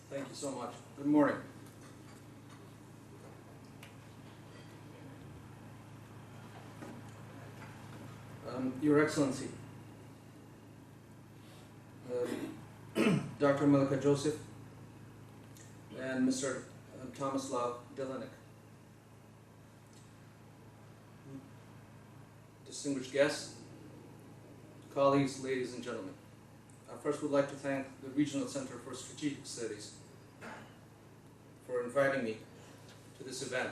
Thank you so much. Good morning. Your Excellency, Dr. Malika Joseph and Mr. Tomislav Delinik, distinguished guests, colleagues, ladies and gentlemen. I first would like to thank the Regional Center for Strategic Studies for inviting me to this event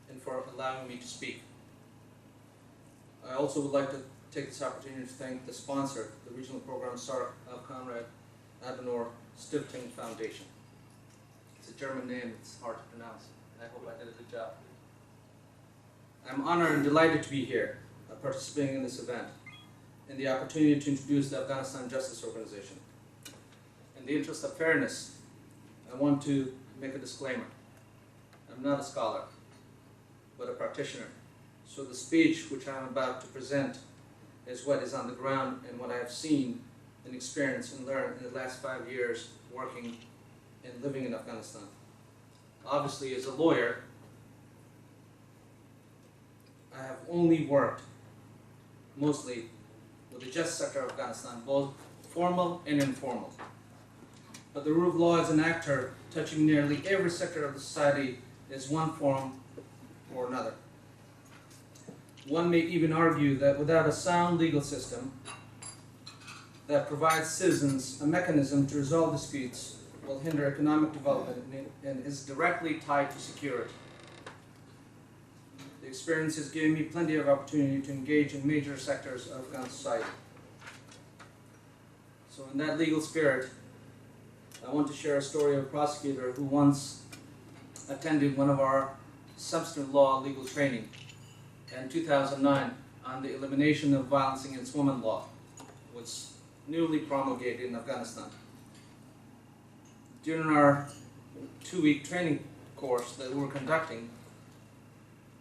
and for allowing me to speak. I also would like to take this opportunity to thank the sponsor, the regional program SARC Afghan Adenauer Stiftung Foundation. It's a German name, it's hard to pronounce. I hope I did a good job. I'm honored and delighted to be here, participating in this event, and the opportunity to introduce the Afghanistan Justice Organization. In the interest of fairness, I want to make a disclaimer. I'm not a scholar, but a practitioner. So the speech which I'm about to present is what is on the ground and what I have seen and experienced and learned in the last 5 years working and living in Afghanistan. Obviously, as a lawyer, I have only worked mostly with the justice sector of Afghanistan, both formal and informal. But the rule of law as an actor touching nearly every sector of the society is one form or another. One may even argue that without a sound legal system that provides citizens a mechanism to resolve disputes will hinder economic development and is directly tied to security. The experience has given me plenty of opportunity to engage in major sectors of Afghan society. So in that legal spirit, I want to share a story of a prosecutor who once attended one of our substantive law legal training in 2009 on the elimination of violence against women law, which was newly promulgated in Afghanistan. During our 2-week training course that we were conducting,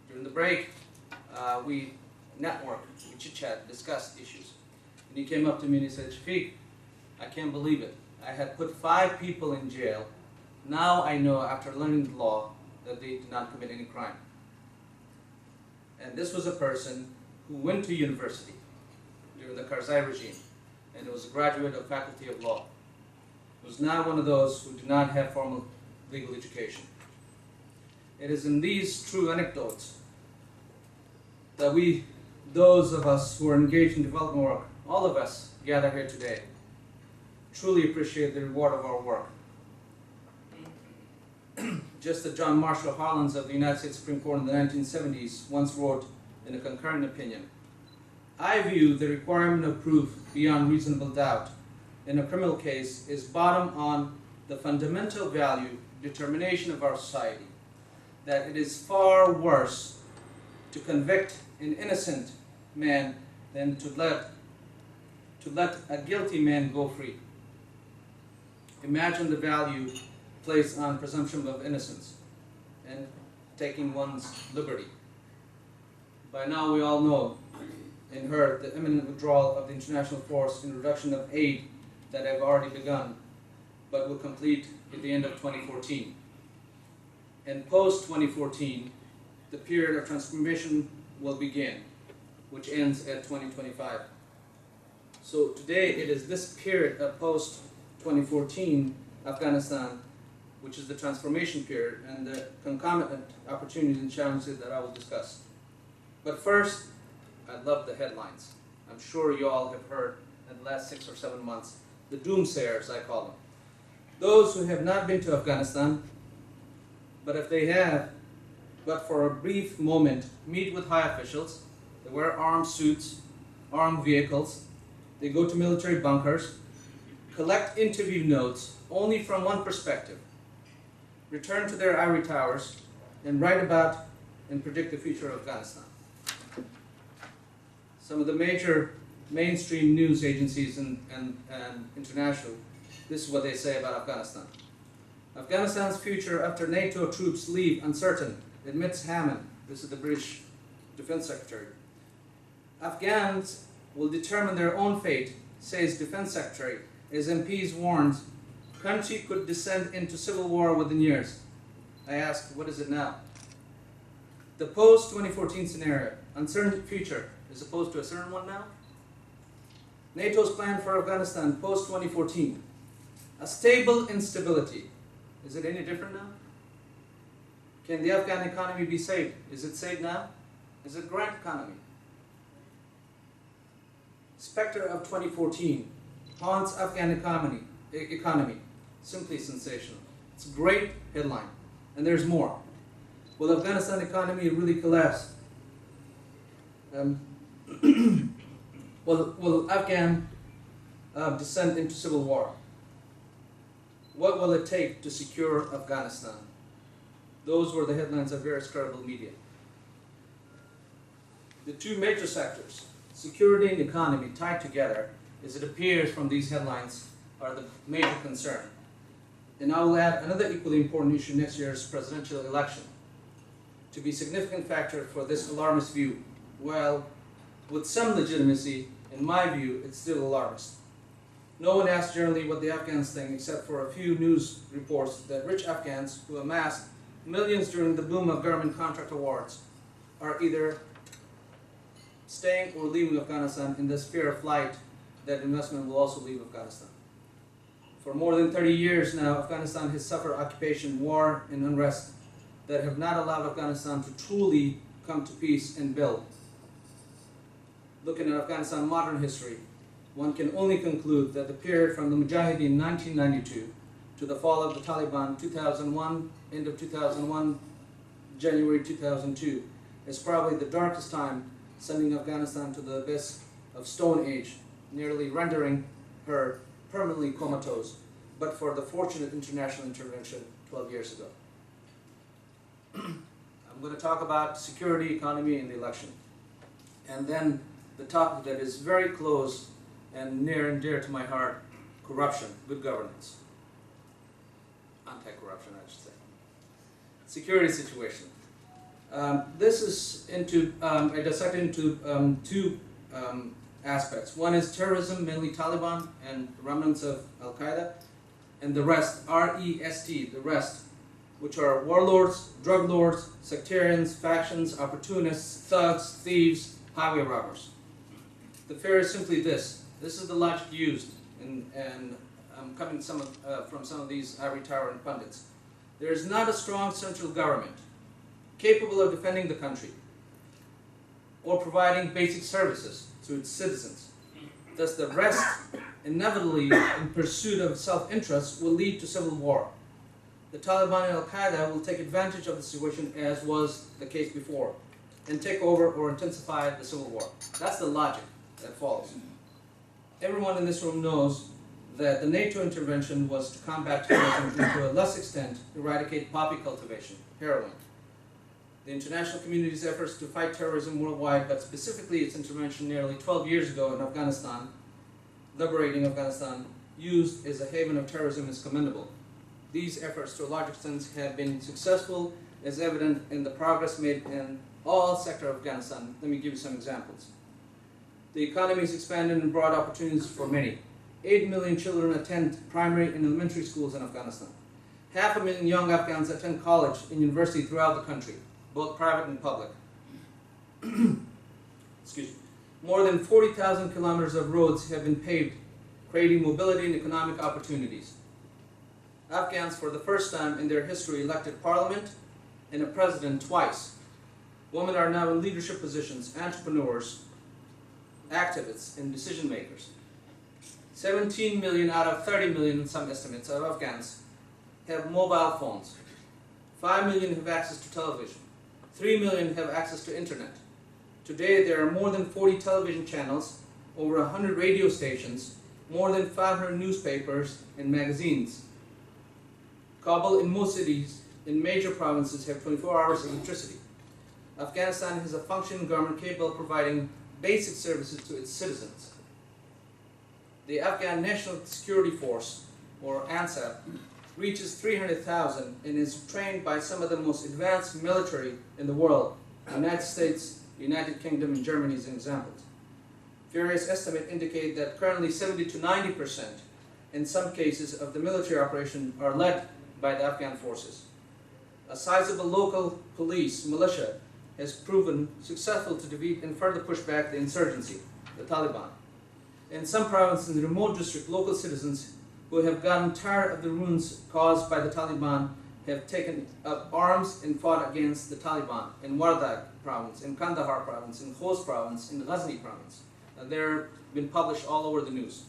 during the break, we networked, we chit-chat, discussed issues. And he came up to me and he said, "Shafeek, I can't believe it. I had put 5 people in jail. Now I know, after learning the law, that they did not commit any crime." And this was a person who went to university during the Karzai regime and was a graduate of Faculty of Law. Was now one of those who did not have formal legal education. It is in these true anecdotes that we, those of us who are engaged in development work, all of us gather here today, truly appreciate the reward of our work. Just as John Marshall Harlan of the United States Supreme Court in the 1970s once wrote in a concurrent opinion, "I view the requirement of proof beyond reasonable doubt in a criminal case is bottom on the fundamental value determination of our society, that it is far worse to convict an innocent man than to let a guilty man go free." Imagine the value placed on presumption of innocence and taking one's liberty. By now we all know and heard the imminent withdrawal of the international force in reduction of aid that have already begun, but will complete at the end of 2014. And post-2014, the period of transformation will begin, which ends at 2025. So today it is this period of post-2014 Afghanistan which is the transformation period and the concomitant opportunities and challenges that I will discuss. But first, I love the headlines. I'm sure you all have heard in the last 6 or 7 months, the doomsayers, I call them. Those who have not been to Afghanistan, but if they have, but for a brief moment, meet with high officials, they wear armed suits, armed vehicles, they go to military bunkers, collect interview notes only from one perspective, return to their ivory towers, and write about and predict the future of Afghanistan. Some of the major mainstream news agencies and international, this is what they say about Afghanistan. Afghanistan's future after NATO troops leave uncertain, admits Hammond. This is the British Defense Secretary. Afghans will determine their own fate, says Defense Secretary, as MPs warns country could descend into civil war within years. I ask, what is it now? The post-2014 scenario, uncertain future, is opposed to a certain one now? NATO's plan for Afghanistan post-2014, a stable instability. Is it any different now? Can the Afghan economy be saved? Is it saved now? Is it a grant economy? Spectre of 2014 haunts Afghan economy. Simply sensational. It's a great headline. And there's more. Will Afghanistan economy really collapse? Will Afghan descend into civil war? What will it take to secure Afghanistan? Those were the headlines of various credible media. The two major sectors, security and economy, tied together, as it appears from these headlines, are the major concern. And I will add another equally important issue, next year's presidential election, to be a significant factor for this alarmist view. Well, with some legitimacy, in my view, it's still alarmist. No one asks generally what the Afghans think, except for a few news reports that rich Afghans who amassed millions during the boom of government contract awards are either staying or leaving Afghanistan in this fear of flight that investment will also leave Afghanistan. For more than 30 years now, Afghanistan has suffered occupation, war, and unrest that have not allowed Afghanistan to truly come to peace and build. Looking at Afghanistan modern history, one can only conclude that the period from the Mujahideen 1992 to the fall of the Taliban 2001, end of 2001, January 2002, is probably the darkest time, sending Afghanistan to the abyss of Stone Age, nearly rendering her permanently comatose, but for the fortunate international intervention 12 years ago. I'm going to talk about security, economy, and the election. And then the topic that is very close and near and dear to my heart, corruption, good governance. Anti-corruption, I should say. Security situation. This is into, I dissect into two aspects. One is terrorism, mainly Taliban and remnants of Al-Qaeda, and the rest, R-E-S-T, the rest, which are warlords, drug lords, sectarians, factions, opportunists, thugs, thieves, highway robbers. The fear is simply this. This is the logic used, and coming from some of these ivory tower pundits. There is not a strong central government capable of defending the country or providing basic services to its citizens. Thus the rest, inevitably in pursuit of self-interest, will lead to civil war. The Taliban and Al-Qaeda will take advantage of the situation, as was the case before, and take over or intensify the civil war. That's the logic that follows. Everyone in this room knows that the NATO intervention was to combat terrorism and to a less extent eradicate poppy cultivation, heroin. The international community's efforts to fight terrorism worldwide, but specifically its intervention nearly 12 years ago in Afghanistan, liberating Afghanistan, used as a haven of terrorism, is commendable. These efforts to a large extent have been successful, as evident in the progress made in all sectors of Afghanistan. Let me give you some examples. The economy has expanded and brought opportunities for many. 8 million children attend primary and elementary schools in Afghanistan. 500,000 young Afghans attend college and university throughout the country, both private and public. Excuse me. More than 40,000 kilometers of roads have been paved, creating mobility and economic opportunities. Afghans, for the first time in their history, elected parliament and a president twice. Women are now in leadership positions, entrepreneurs, activists, and decision makers. 17 million out of 30 million, in some estimates, of Afghans have mobile phones. 5 million have access to television. 3 million have access to internet. Today there are more than 40 television channels, over 100 radio stations, more than 500 newspapers and magazines. Kabul and most cities in major provinces have 24 hours of electricity. Afghanistan has a functioning government capable of providing basic services to its citizens. The Afghan National Security Force, or ANSAF, reaches 300,000 and is trained by some of the most advanced military in the world. The United States, United Kingdom, and Germany as examples. Various estimates indicate that currently 70 to 90% in some cases of the military operation are led by the Afghan forces. A sizable local police militia has proven successful to defeat and further push back the insurgency, the Taliban. In some provinces in the remote district, local citizens who have gotten tired of the ruins caused by the Taliban have taken up arms and fought against the Taliban in Wardak province, in Kandahar province, in Khost province, in Ghazni province. And they're been published all over the news.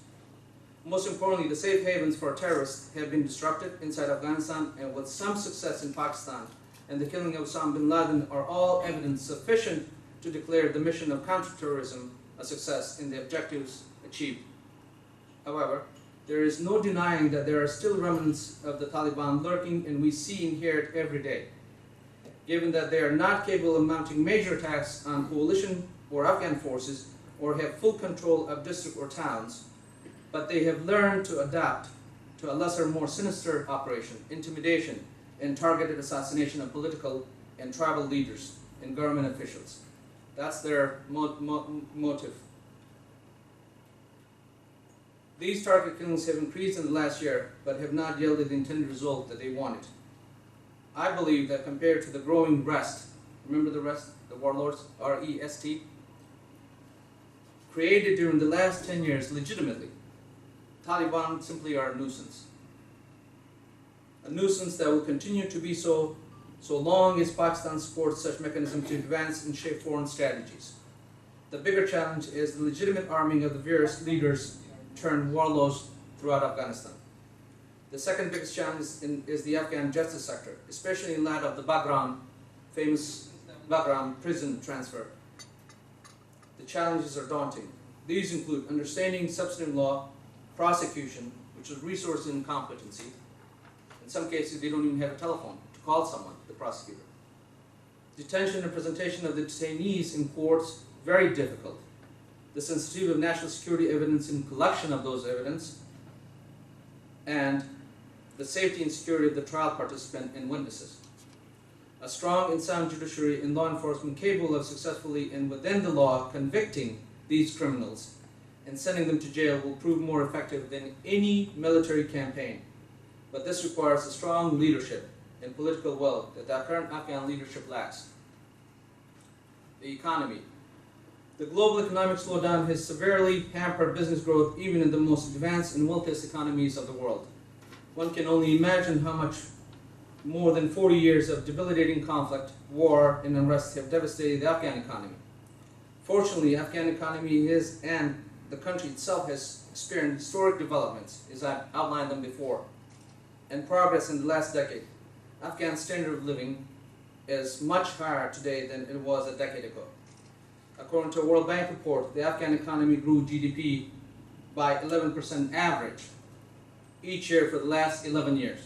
Most importantly, the safe havens for terrorists have been disrupted inside Afghanistan, and with some success in Pakistan and the killing of Osama bin Laden are all evidence sufficient to declare the mission of counterterrorism a success in the objectives achieved. However, there is no denying that there are still remnants of the Taliban lurking, and we see and hear it every day. Given that they are not capable of mounting major attacks on coalition or Afghan forces, or have full control of district or towns, but they have learned to adapt to a lesser, more sinister operation, intimidation, and targeted assassination of political and tribal leaders and government officials. That's their motive. These target killings have increased in the last year, but have not yielded the intended result that they wanted. I believe that compared to the growing rest, remember the rest, the warlords, R-E-S-T, created during the last 10 years legitimately, Taliban simply are a nuisance. A nuisance that will continue to be so long as Pakistan supports such mechanisms to advance and shape foreign strategies. The bigger challenge is the legitimate arming of the various leaders turned warlords throughout Afghanistan. The second biggest challenge is the Afghan justice sector, especially in light of the Bagram, famous Bagram prison transfer. The challenges are daunting. These include understanding substantive law, prosecution, which is resource incompetency. In some cases, they don't even have a telephone to call someone, the prosecutor. Detention and presentation of the detainees in courts, very difficult. The sensitivity of national security evidence and collection of those evidence, and the safety and security of the trial participant and witnesses. A strong and sound judiciary and law enforcement capable of successfully and within the law convicting these criminals and sending them to jail will prove more effective than any military campaign. But this requires a strong leadership and political will that the current Afghan leadership lacks. The economy. The global economic slowdown has severely hampered business growth even in the most advanced and wealthiest economies of the world. One can only imagine how much more than 40 years of debilitating conflict, war, and unrest have devastated the Afghan economy. Fortunately, the Afghan economy is, and the country itself has experienced historic developments, as I've outlined them before, and progress in the last decade. Afghan standard of living is much higher today than it was a decade ago. According to a World Bank report, the Afghan economy grew GDP by 11% average each year for the last 11 years.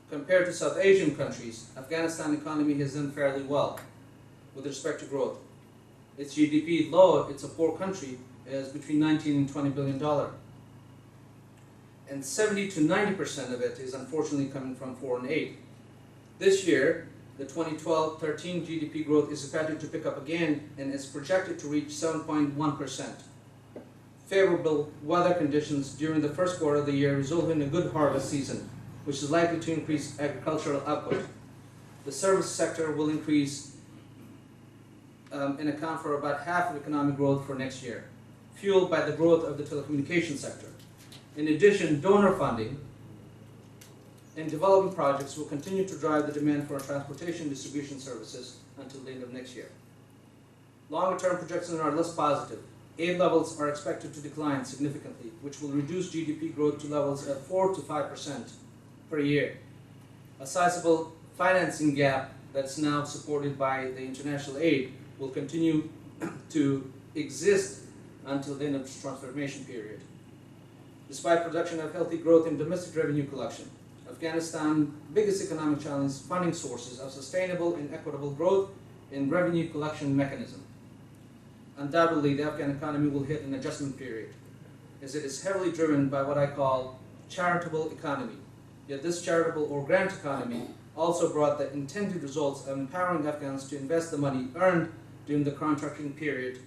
Compared to South Asian countries, Afghanistan economy has done fairly well with respect to growth. Its GDP, though it's a poor country, is between $19 and $20 billion. And 70 to 90% of it is unfortunately coming from foreign aid. This year, the 2012-13 GDP growth is expected to pick up again and is projected to reach 7.1%. Favorable weather conditions during the first quarter of the year result in a good harvest season, which is likely to increase agricultural output. The service sector will increase and account for about half of economic growth for next year, fueled by the growth of the telecommunications sector. In addition, donor funding and development projects will continue to drive the demand for transportation distribution services until the end of next year. Longer-term projections are less positive. Aid levels are expected to decline significantly, which will reduce GDP growth to levels of 4 to 5% per year. A sizable financing gap that's now supported by the international aid will continue to exist until the end of the transformation period. Despite production of healthy growth in domestic revenue collection, Afghanistan's biggest economic challenge is funding sources of sustainable and equitable growth in revenue collection mechanism. Undoubtedly, the Afghan economy will hit an adjustment period, as it is heavily driven by what I call charitable economy. Yet this charitable or grant economy also brought the intended results of empowering Afghans to invest the money earned during the contracting period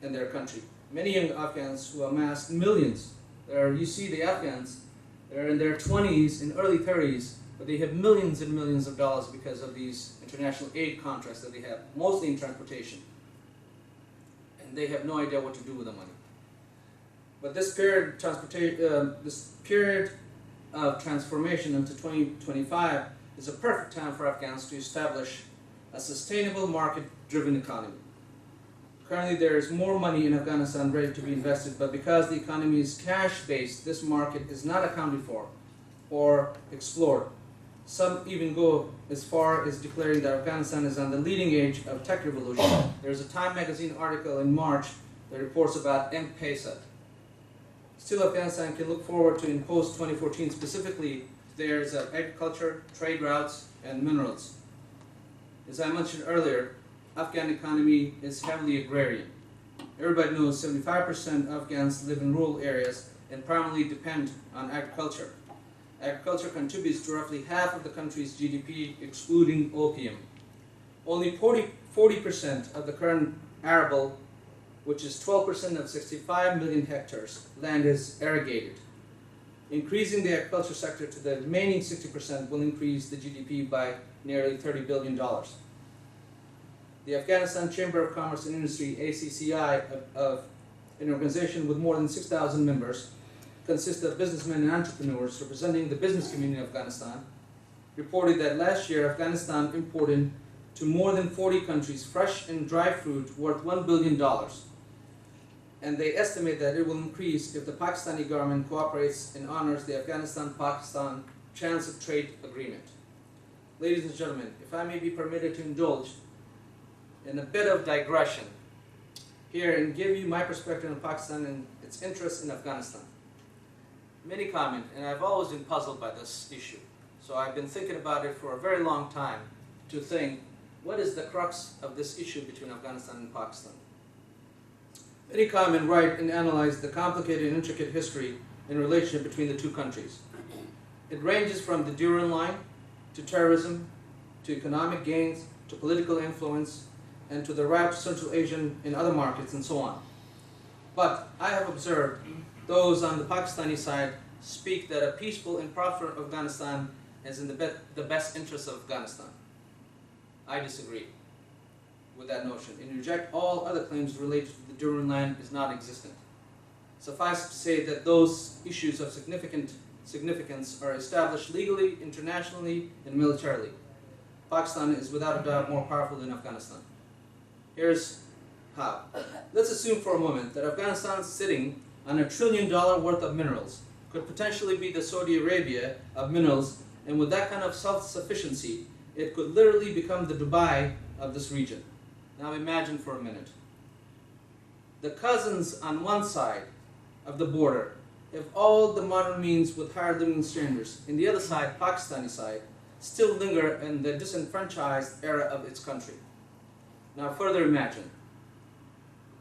in their country. Many young Afghans who amassed millions You see the Afghans, they're in their 20s and early 30s, but they have millions and millions of dollars because of these international aid contracts that they have, mostly in transportation. And they have no idea what to do with the money. But this period of transformation into 2025 is a perfect time for Afghans to establish a sustainable market-driven economy. Currently, there is more money in Afghanistan ready to be invested, but because the economy is cash-based, this market is not accounted for or explored. Some even go as far as declaring that Afghanistan is on the leading edge of tech revolution. There's a Time magazine article in March that reports about M-Pesa. Still, Afghanistan can look forward to, in post-2014 specifically, there's agriculture, trade routes, and minerals. As I mentioned earlier, Afghan economy is heavily agrarian. Everybody knows 75% of Afghans live in rural areas and primarily depend on agriculture. Agriculture contributes to roughly half of the country's GDP, excluding opium. Only 40% of the current arable, which is 12% of 65 million hectares, land is irrigated. Increasing the agriculture sector to the remaining 60% will increase the GDP by nearly $30 billion. The Afghanistan Chamber of Commerce and Industry, ACCI, an organization with more than 6,000 members, consists of businessmen and entrepreneurs representing the business community of Afghanistan, reported that last year Afghanistan imported to more than 40 countries fresh and dry fruit worth $1 billion. And they estimate that it will increase if the Pakistani government cooperates and honors the Afghanistan-Pakistan Transit Trade Agreement. Ladies and gentlemen, if I may be permitted to indulge in a bit of digression here and give you my perspective on Pakistan and its interests in Afghanistan. Many comment, and I've always been puzzled by this issue, so I've been thinking about it for a very long time to think, what is the crux of this issue between Afghanistan and Pakistan? Many come and write and analyze the complicated and intricate history and relationship between the two countries. It ranges from the Durand Line, to terrorism, to economic gains, to political influence, and to the route to Central Asian and other markets, and so on. But I have observed those on the Pakistani side speak that a peaceful and prosperous Afghanistan is in the best interest of Afghanistan. I disagree with that notion and reject all other claims related to the Durand Line is not existent. Suffice to say that those issues of significance are established legally, internationally, and militarily. Pakistan is without a doubt more powerful than Afghanistan. Here's how. Let's assume for a moment that Afghanistan is sitting on $1 trillion worth of minerals, could potentially be the Saudi Arabia of minerals, and with that kind of self-sufficiency, it could literally become the Dubai of this region. Now imagine for a minute. The cousins on one side of the border have all the modern means with higher living standards. In the other side, Pakistani side, still linger in the disenfranchised era of its country. Now further imagine,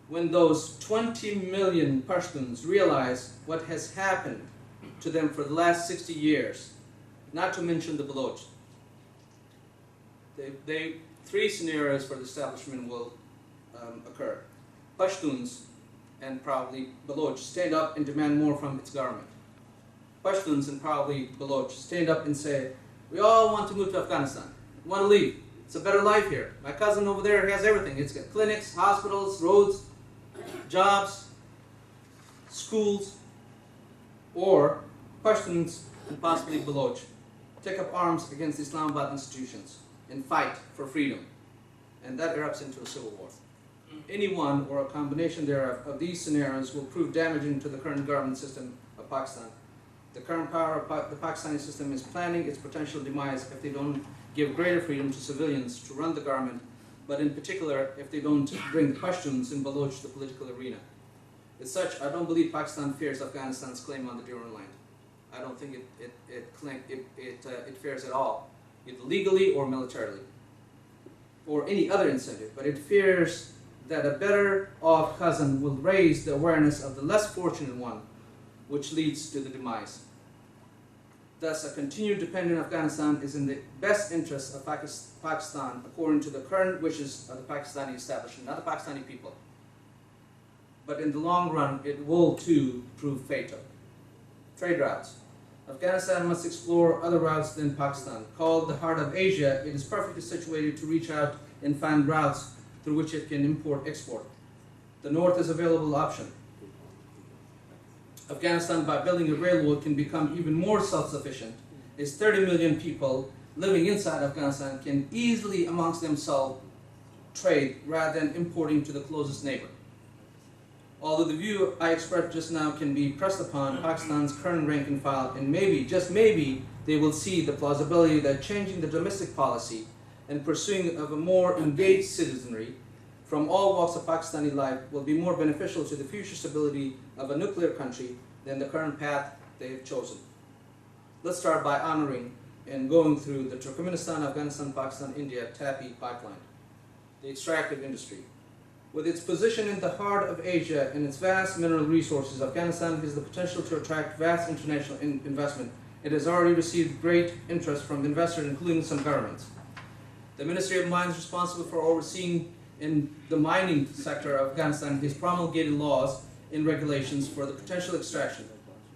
when those 20 million Pashtuns realize what has happened to them for the last 60 years, not to mention the Baloch. Three scenarios for the establishment will occur. Pashtuns and probably Baloch stand up and demand more from its government. Pashtuns and probably Baloch stand up and say, we all want to move to Afghanistan, we want to leave. It's a better life here. My cousin over there has everything. It's got clinics, hospitals, roads, jobs, schools. Or Pashtuns and possibly Baloch take up arms against the Islamabad institutions and fight for freedom. And that erupts into a civil war. Any one or a combination thereof of these scenarios will prove damaging to the current government system of Pakistan. The current power of the Pakistani system is planning its potential demise if they don't give greater freedom to civilians to run the government, but in particular if they don't bring the Pashtuns and Baloch to the political arena. As such, I don't believe Pakistan fears Afghanistan's claim on the Durand Line. I don't think it fears at all, either legally or militarily, or any other incentive, but it fears that a better off cousin will raise the awareness of the less fortunate one, which leads to the demise. Thus, a continued dependent Afghanistan is in the best interest of Pakistan according to the current wishes of the Pakistani establishment, not the Pakistani people. But in the long run, it will too prove fatal. trade routes. Afghanistan must explore other routes than Pakistan. Called the heart of Asia, it is perfectly situated to reach out and find routes through which it can import-export. The north is a available option. Afghanistan, by building a railroad, can become even more self-sufficient, as 30 million people living inside Afghanistan can easily amongst themselves trade rather than importing to the closest neighbor. Although the view I expressed just now can be pressed upon Pakistan's current rank and file, and maybe, just maybe, they will see the plausibility that changing the domestic policy and pursuing of a more engaged citizenry from all walks of Pakistani life will be more beneficial to the future stability of a nuclear country than the current path they have chosen. Let's start by honoring and going through the Turkmenistan, Afghanistan, Pakistan, India TAPI pipeline, the extractive industry. With its position in the heart of Asia and its vast mineral resources, Afghanistan has the potential to attract vast international investment. It has already received great interest from investors, including some governments. The Ministry of Mines, responsible for overseeing in the mining sector of Afghanistan, has promulgated laws and regulations for the potential extraction.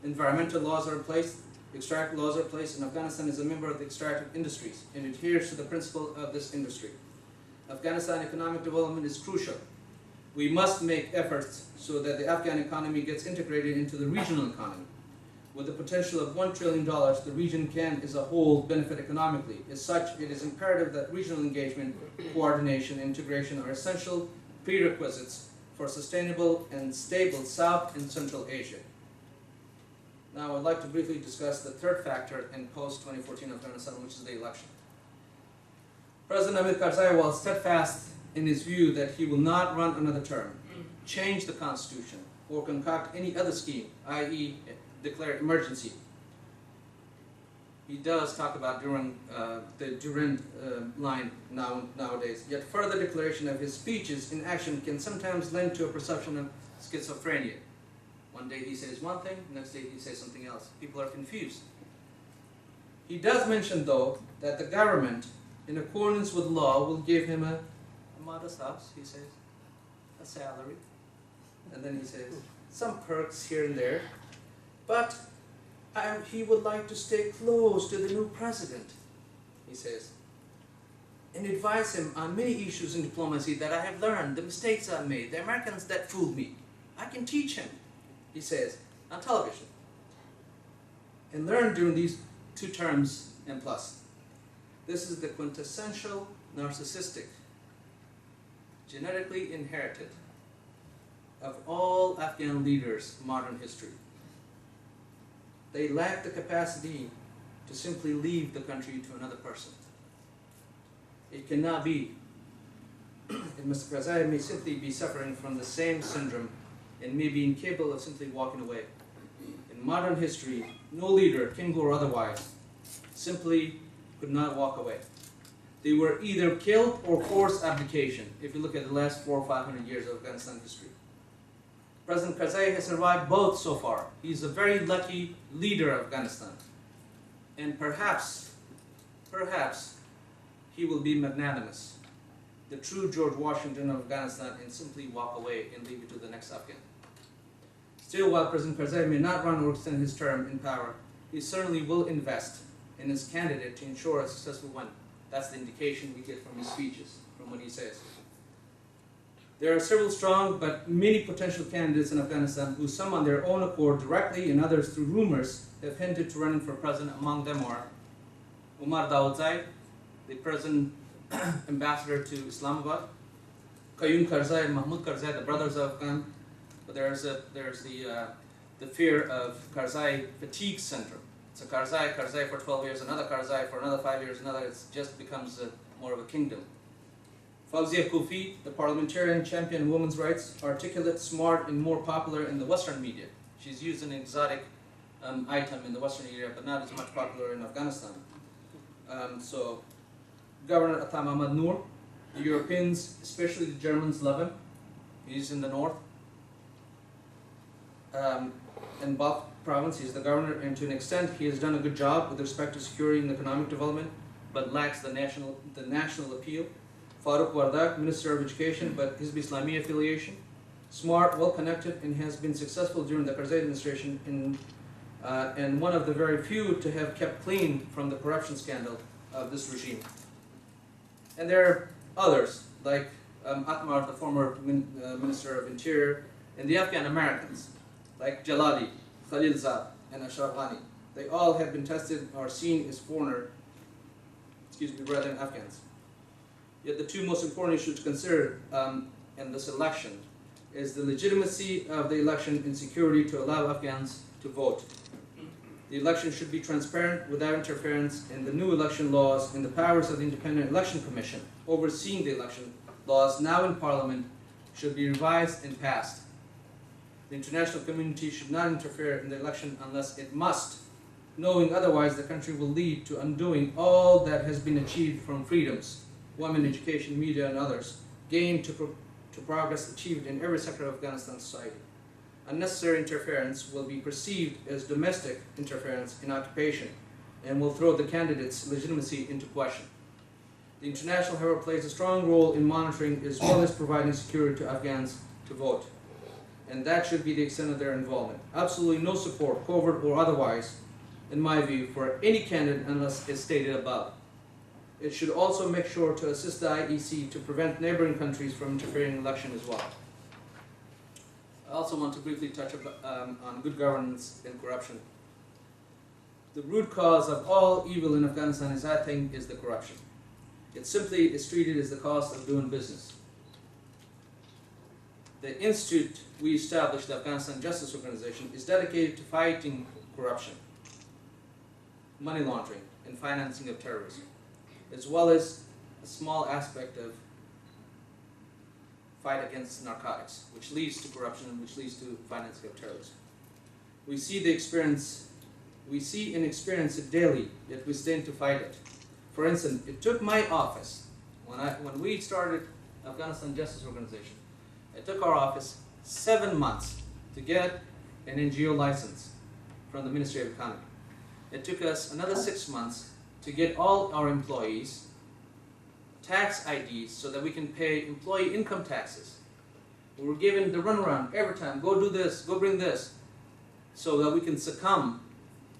Environmental laws are in place, extractive laws are in place, and Afghanistan is a member of the extractive industries and adheres to the principle of this industry. Afghanistan economic development is crucial. We must make efforts so that the Afghan economy gets integrated into the regional economy. With the potential of $1 trillion, the region can, as a whole, benefit economically. As such, it is imperative that regional engagement, coordination, and integration are essential prerequisites for sustainable and stable South and Central Asia. Now, I would like to briefly discuss the third factor in post-2014 Afghanistan, which is the election. President Hamid Karzai, while steadfast in his view that he will not run another term, change the constitution, or concoct any other scheme, i.e. declare emergency. He does talk about during the Durand line nowadays. Yet further declaration of his speeches in action can sometimes lend to a perception of schizophrenia. One day he says one thing, next day he says something else. People are confused. He does mention, though, that the government, in accordance with law, will give him a modest house, he says, a salary, and then he says, some perks here and there, but he would like to stay close to the new president, he says, and advise him on many issues in diplomacy that I have learned, the mistakes I've made, the Americans that fooled me. I can teach him, he says, on television, and learn during these 2 terms and plus. This is the quintessential narcissistic, genetically inherited of all Afghan leaders in modern history. They lack the capacity to simply leave the country to another person. It cannot be. And Mr. Karzai may simply be suffering from the same syndrome and may be incapable of simply walking away. In modern history, no leader, king or otherwise, simply could not walk away. They were either killed or forced abdication, if you look at the last 400 or 500 years of Afghanistan history. President Karzai has survived both so far. He's a very lucky leader of Afghanistan. And perhaps he will be magnanimous, the true George Washington of Afghanistan, and simply walk away and leave it to the next Afghan. Still, while President Karzai may not run or extend his term in power, he certainly will invest in his candidate to ensure a successful win. That's the indication we get from his speeches, from what he says. There are several strong but many potential candidates in Afghanistan who, some on their own accord directly and others through rumors, have hinted to running for president. Among them are Umar Dawodzai, the present ambassador to Islamabad, Qayyum Karzai and Mahmoud Karzai, the brothers of Afghan. But there's the fear of Karzai fatigue syndrome. It's a Karzai for 12 years, another Karzai for another 5 years, another. It just becomes more of a kingdom. Fawzia Kufi, the parliamentarian champion of women's rights, articulate, smart, and more popular in the Western media. She's used an exotic item in the Western area, but not as much popular in Afghanistan. So, Governor Ata Mahmad Noor, the Europeans, especially the Germans, love him. He's in the north. In Balkh province, he's the governor, and to an extent, he has done a good job with respect to security and economic development, but lacks the national appeal. Farooq Wardak, Minister of Education, but Hizb Islami affiliation. Smart, well-connected, and has been successful during the Karzai administration in and one of the very few to have kept clean from the corruption scandal of this regime. And there are others, like Atmar, the former Minister of Interior, and the Afghan Americans, like Jalali, Khalilzad, and Ashraf Ghani. They all have been tested or seen as foreigner, rather than Afghans. Yet the two most important issues to consider in this election is the legitimacy of the election and security to allow Afghans to vote. The election should be transparent without interference in the new election laws, and the powers of the Independent Election Commission overseeing the election laws now in Parliament should be revised and passed. The international community should not interfere in the election unless it must, knowing otherwise the country will lead to undoing all that has been achieved from freedoms, women, education, media, and others, gained to progress achieved in every sector of Afghanistan society. Unnecessary interference will be perceived as domestic interference in occupation and will throw the candidate's legitimacy into question. The international, however, plays a strong role in monitoring as well as providing security to Afghans to vote. And that should be the extent of their involvement. Absolutely no support, covert or otherwise, in my view, for any candidate unless it's stated above. It should also make sure to assist the IEC to prevent neighboring countries from interfering in election as well. I also want to briefly touch on good governance and corruption. The root cause of all evil in Afghanistan is, I think, is the corruption. It simply is treated as the cost of doing business. The institute we established, the Afghanistan Justice Organization, is dedicated to fighting corruption, money laundering, and financing of terrorism, as well as a small aspect of fight against narcotics, which leads to corruption and which leads to financing of terrorism. We see and experience it daily, yet we stand to fight it. For instance, it took my office, when we started Afghanistan Justice Organization, it took our office 7 months to get an NGO license from the Ministry of Economy. It took us another 6 months to get all our employees tax IDs so that we can pay employee income taxes. We were given the runaround every time, go do this, go bring this, so that we can succumb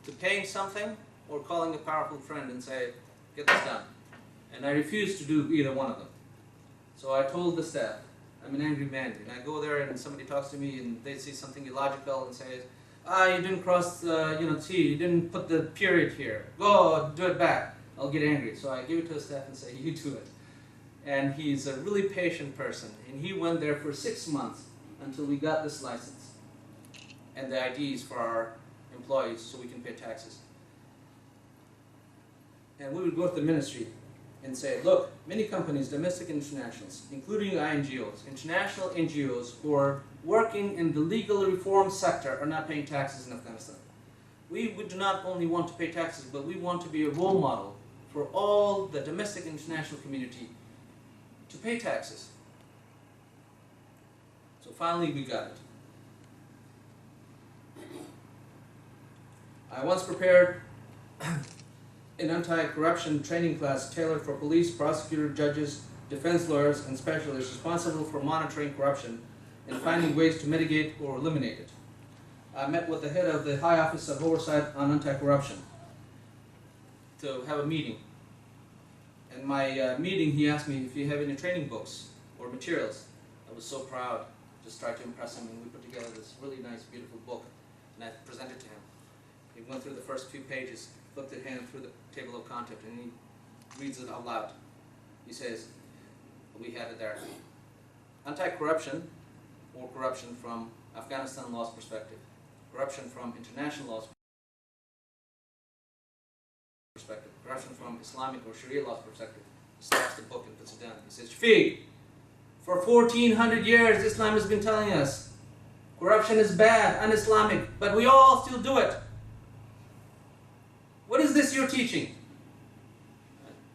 to paying something or calling a powerful friend and say, get this done. And I refused to do either one of them. So I told the staff, I'm an angry man, and I go there and somebody talks to me and they say something illogical and say, you didn't cross the T, you didn't put the period here, go do it back. I'll get angry. So I give it to the staff and say, you do it. And he's a really patient person, and he went there for 6 months until we got this license and the IDs for our employees so we can pay taxes. And we would go to the ministry and say, look, many companies, domestic and internationals, including NGOs, international NGOs who are working in the legal reform sector are not paying taxes in Afghanistan. We do not only want to pay taxes, but we want to be a role model for all the domestic and international community to pay taxes. So finally we got it. I once prepared an anti-corruption training class tailored for police, prosecutors, judges, defense lawyers, and specialists responsible for monitoring corruption and finding ways to mitigate or eliminate it. I met with the head of the High Office of Oversight on Anti-Corruption to have a meeting. In my meeting, he asked me if you have any training books or materials. I was so proud, just tried to impress him, and we put together this really nice, beautiful book, and I presented it to him. He went through the first few pages, flipped it hand through the table of content, and he reads it out loud. He says, we had it there. Anti-corruption, or corruption from Afghanistan law's perspective. Corruption from international law's perspective. Corruption from Islamic or Sharia law's perspective. He slaps the book and puts it down. He says, Shafeek, for 1400 years Islam has been telling us corruption is bad, un-Islamic, but we all still do it. What is this you're teaching?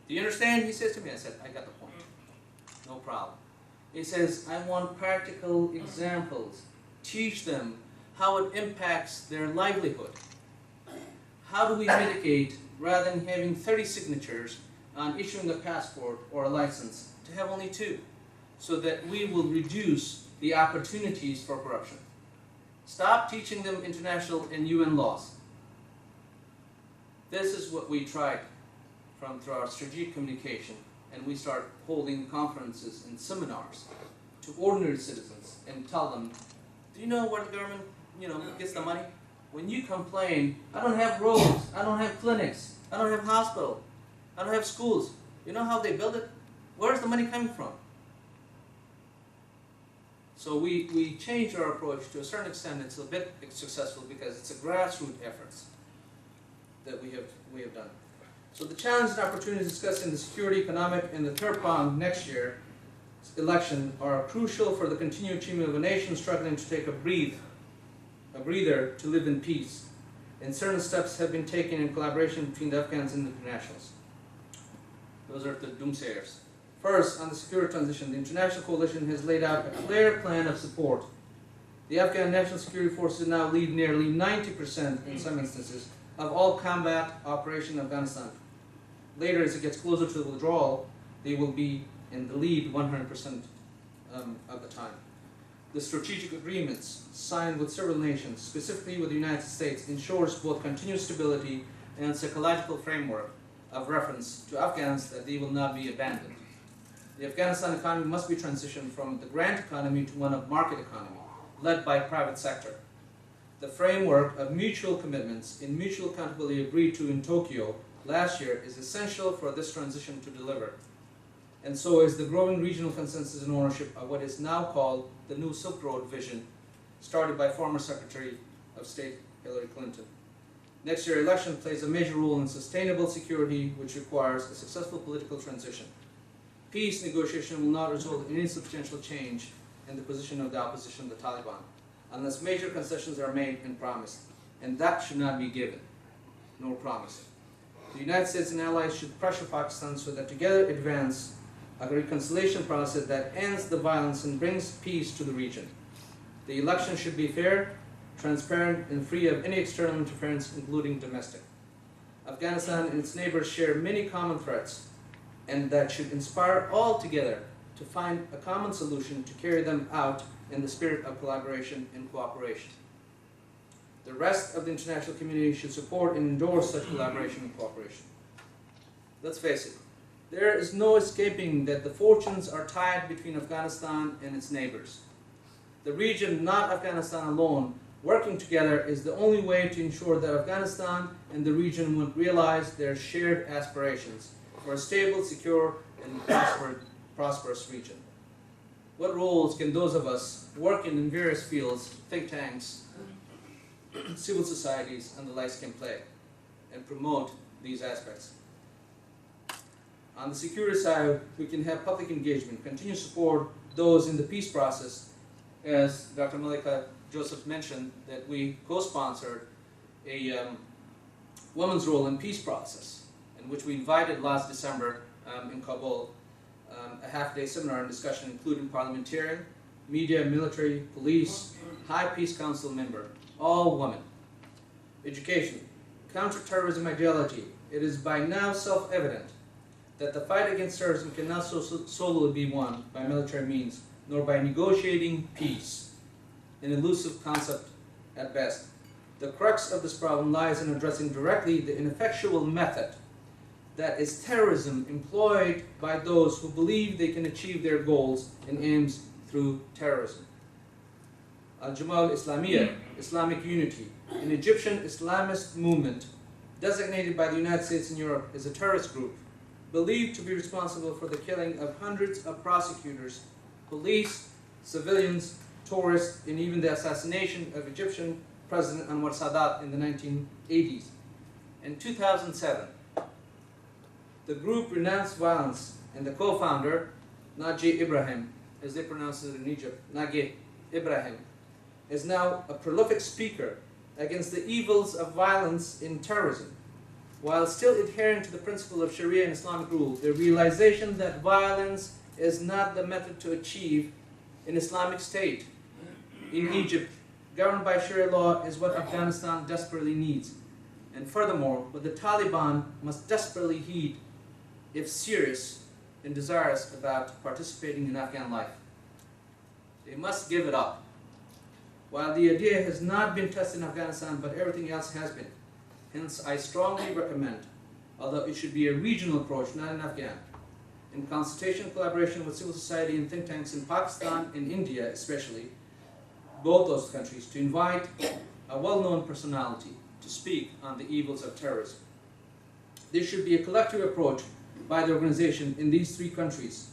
Do you understand? He says to me. I said, I got the point. No problem. He says, I want practical examples. Teach them how it impacts their livelihood. How do we mitigate, rather than having 30 signatures on issuing a passport or a license, to have only 2, so that we will reduce the opportunities for corruption. Stop teaching them international and UN laws. This is what we tried through our strategic communication, and we start holding conferences and seminars to ordinary citizens and tell them, do you know where the government gets the money? When you complain, I don't have roads, I don't have clinics, I don't have hospital, I don't have schools. You know how they build it? Where's the money coming from? So we changed our approach to a certain extent. It's a bit successful because it's a grassroots efforts that we have done. So the challenges and opportunities discussed in the security, economic, and the third prong next year election are crucial for the continued achievement of a nation struggling to take a breather to live in peace. And certain steps have been taken in collaboration between the Afghans and the internationals. Those are the doomsayers. First, on the security transition, the international coalition has laid out a clear plan of support. The Afghan National Security Forces now lead nearly 90% in some instances of all combat operation in Afghanistan. Later, as it gets closer to the withdrawal, they will be in the lead 100% of the time. The strategic agreements signed with several nations, specifically with the United States, ensures both continued stability and a psychological framework of reference to Afghans that they will not be abandoned. The Afghanistan economy must be transitioned from the grant economy to one of market economy, led by private sector. The framework of mutual commitments and mutual accountability agreed to in Tokyo last year is essential for this transition to deliver. And so is the growing regional consensus and ownership of what is now called the New Silk Road vision, started by former Secretary of State Hillary Clinton. Next year election plays a major role in sustainable security, which requires a successful political transition. Peace negotiation will not result in any substantial change in the position of the opposition, the Taliban, unless major concessions are made and promised, and that should not be given, nor promised. The United States and allies should pressure Pakistan so that together advance a reconciliation process that ends the violence and brings peace to the region. The election should be fair, transparent, and free of any external interference, including domestic. Afghanistan and its neighbors share many common threats, and that should inspire all together to find a common solution to carry them out in the spirit of collaboration and cooperation. The rest of the international community should support and endorse such collaboration and cooperation. Let's face it, there is no escaping that the fortunes are tied between Afghanistan and its neighbors. The region, not Afghanistan alone, working together is the only way to ensure that Afghanistan and the region would realize their shared aspirations for a stable, secure, and prosperous region. What roles can those of us working in various fields, think tanks, civil societies, and the likes can play and promote these aspects? On the security side, we can have public engagement, continue to support those in the peace process. As Dr. Malika Joseph mentioned, that we co-sponsored a women's role in peace process, in which we invited last December in Kabul a half-day seminar and discussion including parliamentarian, media, military, police, high peace council member, all women. Education, counterterrorism ideology. It is by now self-evident that the fight against terrorism cannot solely be won by military means, nor by negotiating peace, an elusive concept at best. The crux of this problem lies in addressing directly the ineffectual method that is terrorism employed by those who believe they can achieve their goals and aims through terrorism. Al-Jamal Islamiyya, Islamic Unity, an Egyptian Islamist movement designated by the United States and Europe as a terrorist group, believed to be responsible for the killing of hundreds of prosecutors, police, civilians, tourists, and even the assassination of Egyptian President Anwar Sadat in the 1980s. In 2007, the group renounced violence, and the co-founder, Naji Ibrahim, as they pronounce it in Egypt, Naji Ibrahim, is now a prolific speaker against the evils of violence in terrorism, while still adhering to the principle of Sharia and Islamic rule. The realization that violence is not the method to achieve an Islamic state in Egypt, governed by Sharia law, is what Afghanistan desperately needs. And furthermore, what the Taliban must desperately heed if serious and desirous about participating in Afghan life. They must give it up. While the idea has not been tested in Afghanistan, but everything else has been. Hence, I strongly recommend, although it should be a regional approach, not an Afghan, in consultation and collaboration with civil society and think tanks in Pakistan and India especially, both those countries, to invite a well-known personality to speak on the evils of terrorism. There should be a collective approach by the organization in these three countries,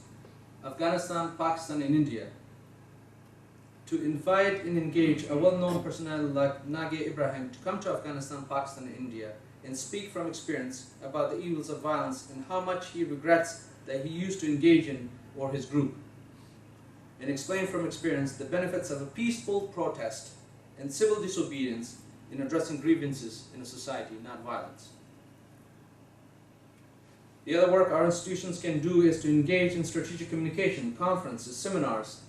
Afghanistan, Pakistan, and India, to invite and engage a well-known personality like Nagih Ibrahim to come to Afghanistan, Pakistan, and India and speak from experience about the evils of violence and how much he regrets that he used to engage in or his group, and explain from experience the benefits of a peaceful protest and civil disobedience in addressing grievances in a society, not violence. The other work our institutions can do is to engage in strategic communication, conferences, seminars,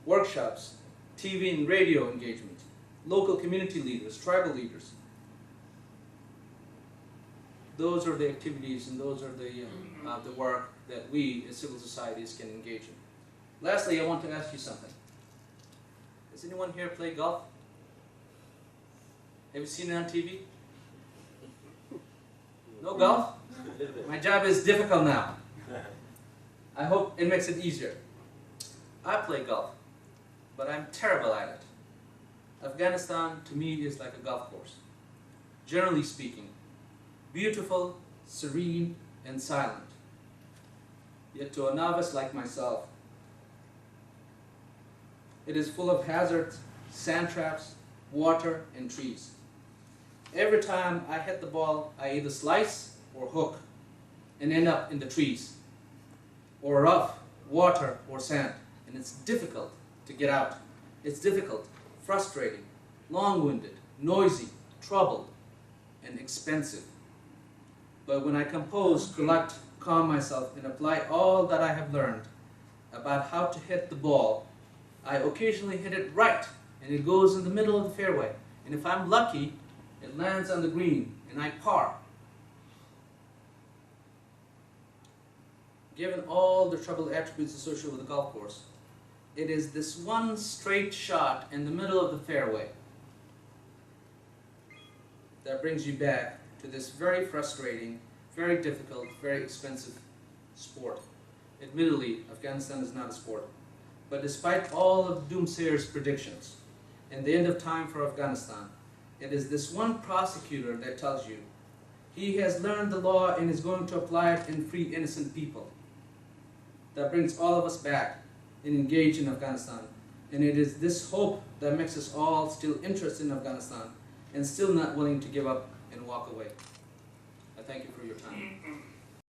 workshops, TV and radio engagement, local community leaders, tribal leaders. Those are the activities and those are the work that we as civil societies can engage in. Lastly, I want to ask you something. Does anyone here play golf? Have you seen it on TV? No golf? My job is difficult now. I hope it makes it easier. I play golf, but I'm terrible at it. Afghanistan to me is like a golf course. Generally speaking, beautiful, serene, and silent. Yet to a novice like myself, it is full of hazards, sand traps, water, and trees. Every time I hit the ball, I either slice or hook and end up in the trees, or rough, water, or sand. And it's difficult to get out. It's difficult, frustrating, long-winded, noisy, troubled, and expensive. But when I compose, collect, calm myself, and apply all that I have learned about how to hit the ball, I occasionally hit it right, and it goes in the middle of the fairway. And if I'm lucky, it lands on the green, and I par. Given all the troubled attributes associated with the golf course, it is this one straight shot in the middle of the fairway that brings you back to this very frustrating, very difficult, very expensive sport. Admittedly, Afghanistan is not a sport. But despite all of doomsayers' predictions and the end of time for Afghanistan, it is this one prosecutor that tells you he has learned the law and is going to apply it and free innocent people. That brings all of us back and engage in Afghanistan. And it is this hope that makes us all still interested in Afghanistan and still not willing to give up and walk away. I thank you for your time.